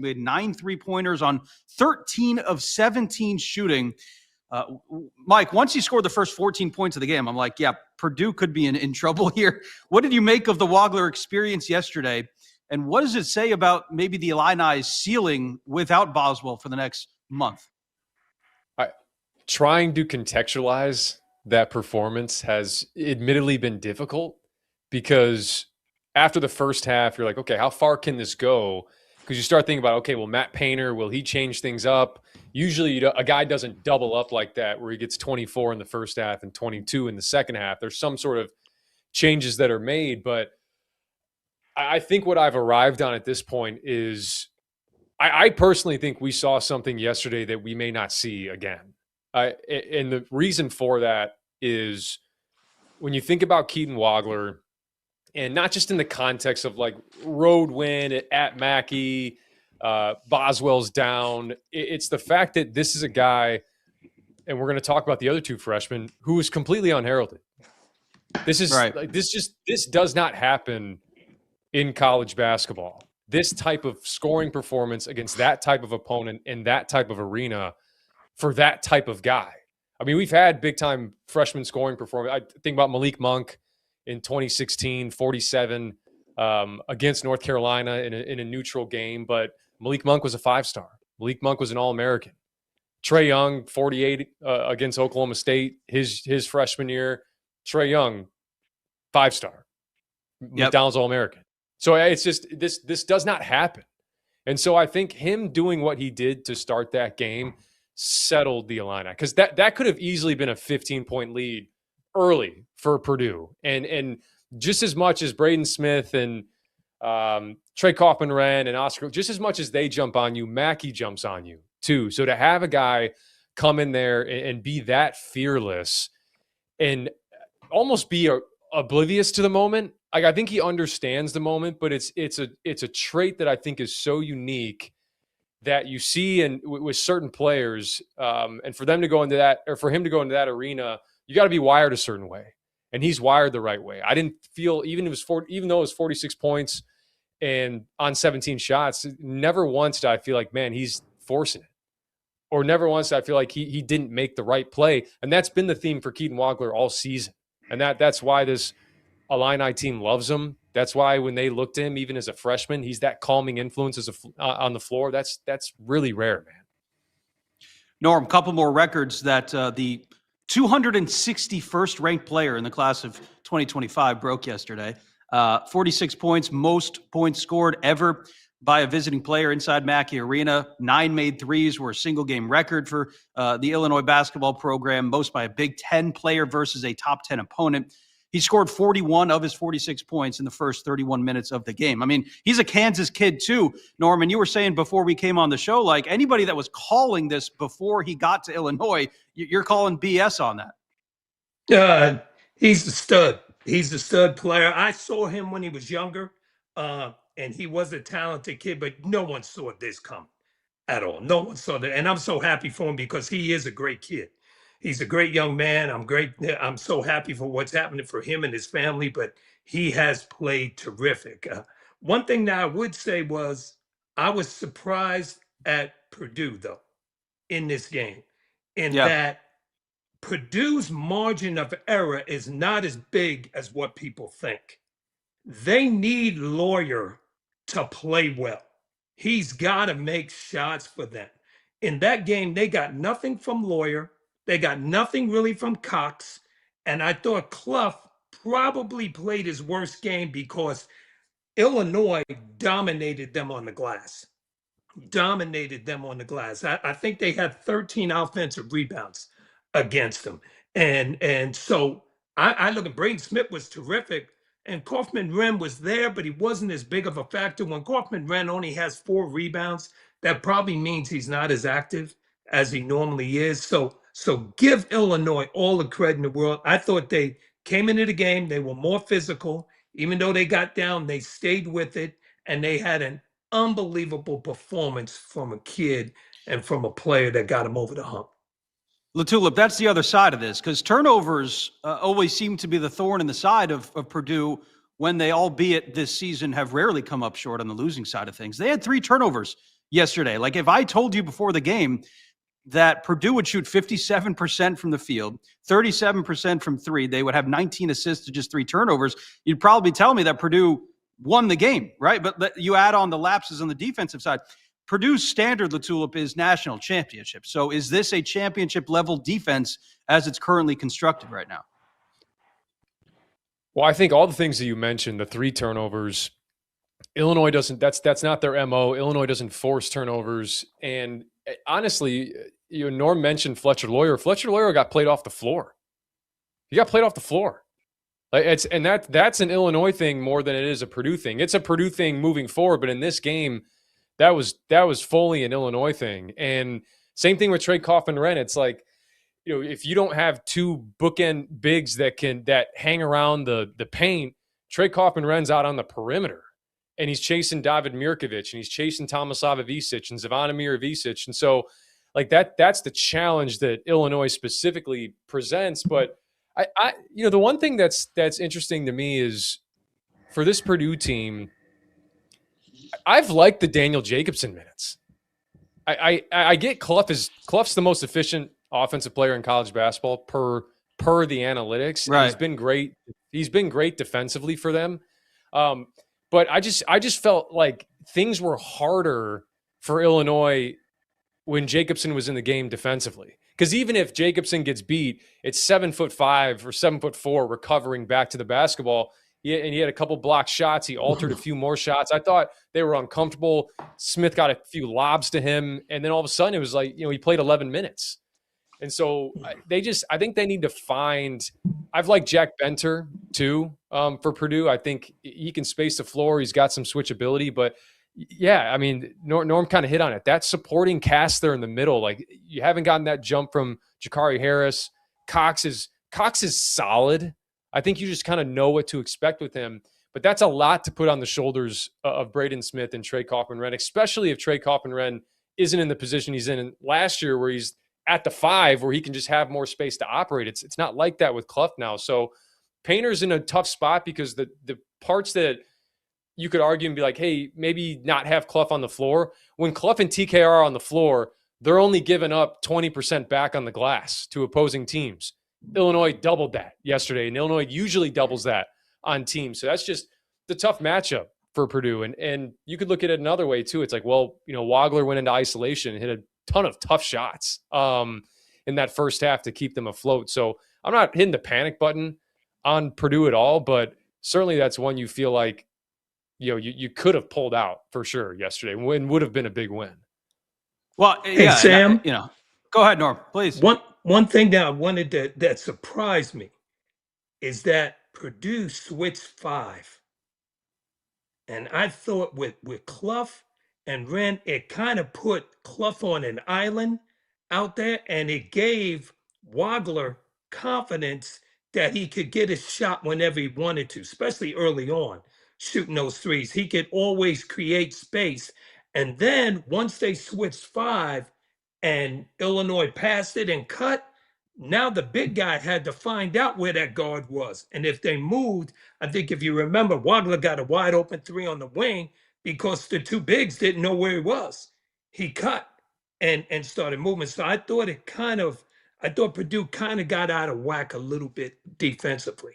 made 9 3-pointers on 13 of 17 shooting. Mike, once he scored the first 14 points of the game, I'm like, yeah, Purdue could be in trouble here. What did you make of the Waggler experience yesterday? And what does it say about maybe the Illini's ceiling without Boswell for the next month? Trying to contextualize that performance has admittedly been difficult, because after the first half, you're like, okay, how far can this go? Because you start thinking about, okay, well, Matt Painter, will he change things up? Usually a guy doesn't double up like that where he gets 24 in the first half and 22 in the second half. There's some sort of changes that are made, but I think what I've arrived on at this point is I personally think we saw something yesterday that we may not see again. And the reason for that is when you think about Keaton Wagler, and not just in the context of like road win at Mackey, Boswell's down. It's the fact that this is a guy, and we're going to talk about the other two freshmen, who is completely unheralded. This is right. Like this does not happen in college basketball. This type of scoring performance against that type of opponent in that type of arena for that type of guy. I mean, we've had big time freshman scoring performance. I think about Malik Monk in 2016, 47 against North Carolina in a neutral game. But Malik Monk was a 5-star. Malik Monk was an All-American. Trae Young, 48 against Oklahoma State, his freshman year. Trae Young, 5-star. Yep. McDonald's All-American. So it's just this does not happen. And so I think him doing what he did to start that game settled the Illini, because that could have easily been a 15-point lead early for Purdue. And just as much as Braden Smith and Trey Kaufman-Wren and Oscar, just as much as they jump on you, Mackey jumps on you too. So to have a guy come in there and be that fearless and almost be oblivious to the moment, like I think he understands the moment, but it's a trait that I think is so unique that you see with certain players, and for them to go into that, or for him to go into that arena, you got to be wired a certain way, and he's wired the right way. I didn't feel even though it was 46 points and on 17 shots, never once did I feel like, man, he's forcing it, or never once did I feel like he didn't make the right play, and that's been the theme for Keaton Wagler all season, and that's why this Illini team loves him. That's why when they looked at him, even as a freshman, he's that calming influence on the floor. That's really rare, man. Norm, couple more records that the 261st ranked player in the class of 2025 broke yesterday. 46 points, most points scored ever by a visiting player inside Mackey Arena. 9 made threes were a single game record for the Illinois basketball program, most by a Big Ten player versus a top 10 opponent. He scored 41 of his 46 points in the first 31 minutes of the game. I mean, he's a Kansas kid too, Norman. You were saying before we came on the show, like anybody that was calling this before he got to Illinois, you're calling BS on that. He's the stud. He's the stud player. I saw him when he was younger, and he was a talented kid, but no one saw this coming at all. No one saw that. And I'm so happy for him because he is a great kid. He's a great young man. I'm so happy for what's happening for him and his family, but he has played terrific. One thing that I would say was I was surprised at Purdue, though, in this game, in that Purdue's margin of error is not as big as what people think. They need Lawyer to play well. He's got to make shots for them. In that game, they got nothing from Lawyer. They got nothing really from Cox. And I thought Clough probably played his worst game because Illinois dominated them on the glass. I think they had 13 offensive rebounds against them. And so I look at Braden Smith was terrific. And Kaufman-Wren was there, but he wasn't as big of a factor. When Kaufman-Wren only has 4 rebounds, that probably means he's not as active as he normally is. So give Illinois all the credit in the world. I thought they came into the game. They were more physical. Even though they got down, they stayed with it. And they had an unbelievable performance from a kid and from a player that got him over the hump. LaTulip, that's the other side of this, because turnovers always seem to be the thorn in the side of Purdue when they, albeit this season, have rarely come up short on the losing side of things. They had 3 turnovers yesterday. Like if I told you before the game that Purdue would shoot 57% from the field, 37% from three, they would have 19 assists to just 3 turnovers, you'd probably tell me that Purdue won the game, right? But you add on the lapses on the defensive side. Purdue's standard, LaTulip, is national championship. So is this a championship level defense as it's currently constructed right now? Well, I think all the things that you mentioned, the 3 turnovers, Illinois doesn't, that's not their MO. Illinois doesn't force turnovers. And honestly, Norm mentioned Fletcher Loyer. Fletcher Loyer got played off the floor. He got played off the floor. Like that's an Illinois thing more than it is a Purdue thing. It's a Purdue thing moving forward, but in this game, that was fully an Illinois thing. And same thing with Trey Kaufman-Renn. It's like, if you don't have 2 bookend bigs that hang around the paint, Trey Kaufman-Renn's out on the perimeter, and he's chasing David Mirkovic, and he's chasing Tomislav Ivisic and Zvonimir Ivisic. And so, like that's the challenge that Illinois specifically presents. But I the one thing that's interesting to me is for this Purdue team, I've liked the Daniel Jacobson minutes. I get Clough's the most efficient offensive player in college basketball per the analytics. Right. He's been great. He's been great defensively for them. But I just felt like things were harder for Illinois when Jacobson was in the game defensively. Because even if Jacobson gets beat, it's 7'5" or 7'4" recovering back to the basketball. And he had a couple blocked shots. He altered a few more shots. I thought they were uncomfortable. Smith got a few lobs to him. And then all of a sudden it was like, he played 11 minutes. And so I think they need to find, I've liked Jack Benter too for Purdue. I think he can space the floor. He's got some switchability, but yeah, I mean, Norm kind of hit on it. That supporting cast there in the middle, like you haven't gotten that jump from Jakari Harris. Cox is solid. I think you just kind of know what to expect with him, but that's a lot to put on the shoulders of Braden Smith and Trey Kaufman-Renn, especially if Trey Kaufman-Renn isn't in the position he's in last year where he's at the 5 where he can just have more space to operate. It's not like that with Clough now. So Painter's in a tough spot because the parts that you could argue and be like, hey, maybe not have Clough on the floor. When Clough and TK are on the floor, they're only giving up 20% back on the glass to opposing teams. Illinois doubled that yesterday, and Illinois usually doubles that on teams. So that's just the tough matchup for Purdue. And you could look at it another way too. It's like, well, Wagler went into isolation and hit a ton of tough shots in that first half to keep them afloat. So I'm not hitting the panic button on Purdue at all, but certainly that's one you feel like, you could have pulled out for sure yesterday and would have been a big win. Well, Hey, yeah, Sam. Go ahead, Norm, please. One thing that I wanted that surprised me is that Purdue switched 5. And I thought with Clough and Wren, it kind of put Clough on an island out there, and it gave Waggler confidence that he could get a shot whenever he wanted to, especially early on, shooting those threes. He could always create space. And then once they switched 5 and Illinois passed it and cut, now the big guy had to find out where that guard was. And if they moved, I think if you remember, Waggler got a wide open 3 on the wing because the 2 bigs didn't know where he was. He cut and started moving. So I thought Purdue kind of got out of whack a little bit defensively.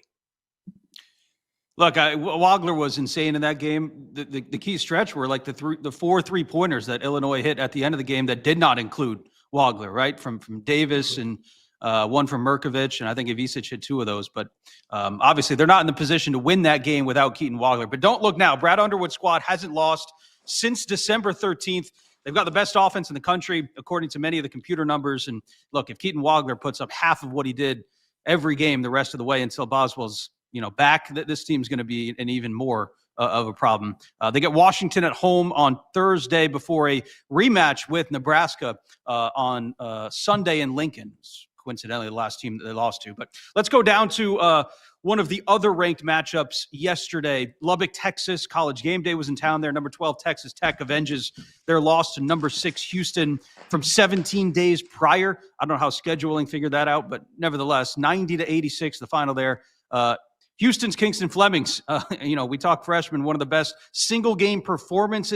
Look, Waggler was insane in that game. The key stretch were like the 4 3-pointers that Illinois hit at the end of the game that did not include Waggler, right? From Davis and one from Mirkovic, and I think Ivisic hit 2 of those. But obviously, they're not in the position to win that game without Keaton Wagler. But don't look now. Brad Underwood's squad hasn't lost since December 13th. They've got the best offense in the country, according to many of the computer numbers. And look, if Keaton Wagler puts up half of what he did every game the rest of the way until Boswell's back, this team's going to be an even more of a problem. They get Washington at home on Thursday before a rematch with Nebraska on Sunday in Lincoln. It's coincidentally the last team that they lost to. But let's go down to one of the other ranked matchups yesterday. Lubbock, Texas. College Game Day was in town there. Number 12 Texas Tech avenges their loss to number 6 Houston from 17 days prior. I don't know how scheduling figured that out, but nevertheless, 90-86 the final there. Houston's Kingston Flemings. We talk freshman, one of the best single game performances